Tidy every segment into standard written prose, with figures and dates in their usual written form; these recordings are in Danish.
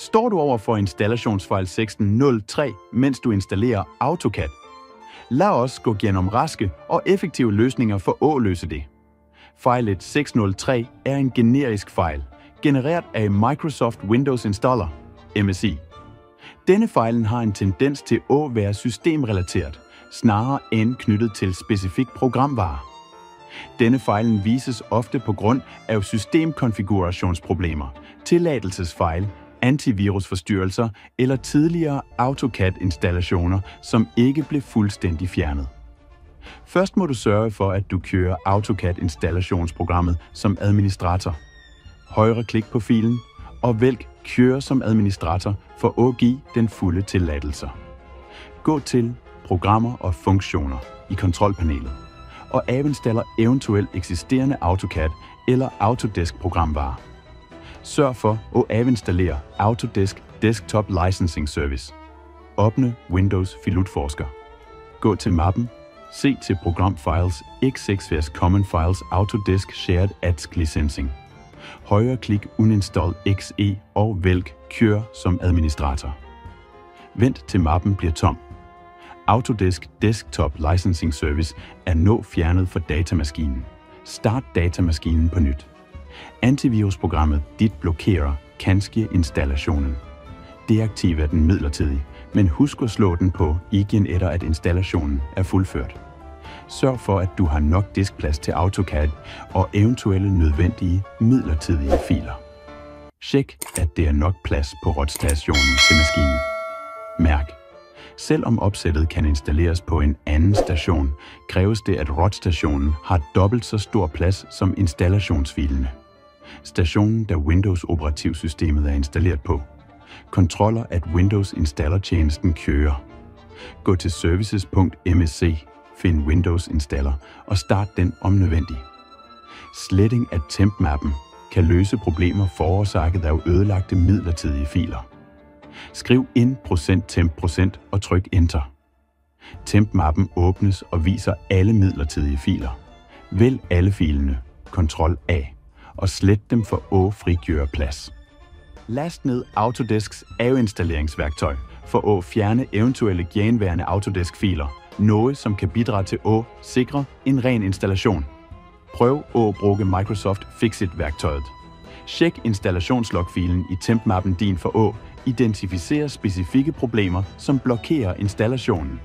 Står du over for installationsfejl 1603, mens du installerer AutoCAD? Lad os gå gennem raske og effektive løsninger for at løse det. Fejl 1603 er en generisk fejl, genereret af Microsoft Windows Installer, MSI. Denne fejlen har en tendens til at være systemrelateret, snarere end knyttet til specifik programvare. Denne fejlen vises ofte på grund af systemkonfigurationsproblemer, tilladelsesfejl, antivirusforstyrrelser eller tidligere AutoCAD-installationer, som ikke blev fuldstændig fjernet. Først må du sørge for, at du kører AutoCAD-installationsprogrammet som administrator. Højreklik på filen og vælg Køre som administrator for at give den fulde tilladelse. Gå til Programmer og funktioner i kontrolpanelet og afinstaller eventuelt eksisterende AutoCAD eller Autodesk-programvare. Sørg for at afinstallere Autodesk Desktop Licensing Service. Åbne Windows Filutforsker. Gå til mappen, se til Program Files x6 Common Files Autodesk Shared Ads Licensing. Højreklik Uninstall XE og vælg Kør som administrator. Vent til mappen bliver tom. Autodesk Desktop Licensing Service er nu fjernet fra datamaskinen. Start datamaskinen på nyt. Antivirusprogrammet Dit blokerer kan ske installationen. Deaktiver den midlertidigt, men husk at slå den på igen efter at installationen er fuldført. Sørg for, at du har nok diskplads til AutoCAD og eventuelle nødvendige midlertidige filer. Tjek, at det er nok plads på ROT-stationen til maskinen. Mærk: selvom opsættet kan installeres på en anden station, kræves det, at ROT-stationen har dobbelt så stor plads som installationsfilene. Stationen, der Windows-operativsystemet er installeret på. Kontroller, at Windows-installertjenesten kører. Gå til services.msc, find Windows Installer og start den om nødvendigt. Sletting af temp-mappen kan løse problemer forårsaget af ødelagte midlertidige filer. Skriv ind %temp% og tryk Enter. Temp-mappen åbnes og viser alle midlertidige filer. Vælg alle filene, Ctrl A, og slet dem for at frigøre plads. Last ned Autodesks afinstalleringsværktøj for at fjerne eventuelle genværende Autodesk-filer, noget som kan bidrage til at sikre en ren installation. Prøv at bruge Microsoft Fixit-værktøjet. Tjek installationslogfilen i temp-mappen din for at identificere specifikke problemer, som blokerer installationen.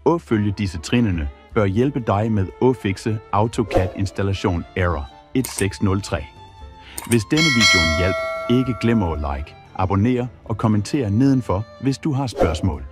At følge disse trinene bør hjælpe dig med at fikse AutoCAD installation error 1603. Hvis denne video hjalp, ikke glem at like, abonnere og kommentere nedenfor, hvis du har spørgsmål.